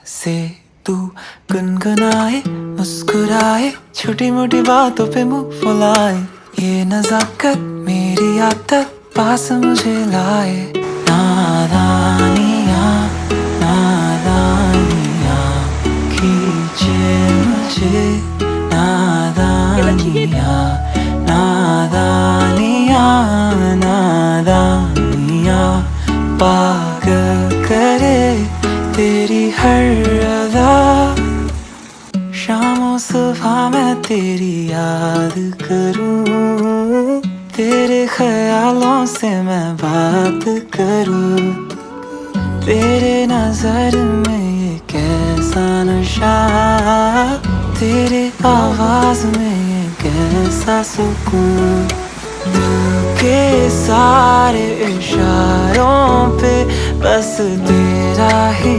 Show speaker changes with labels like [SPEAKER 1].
[SPEAKER 1] से तू गुनगुनाए, मुस्कुराए, छोटी मोटी बातों पे मुंह फुलाए। ये नजाकत मेरी आदत पास मुझे लाए। नादानियाँ नादानियाँ खींचे मुझे। नादानियाँ नादानियाँ नादानियाँ पागल करे तेरी हर अदा। शामों सुबह मैं तेरी याद करूं, तेरे ख्यालों से मैं बात करूं। तेरे नजर में ये कैसा नशा, तेरे आवाज में ये कैसा सुकून। दिल के सारे इशारों पे बस तेरा ही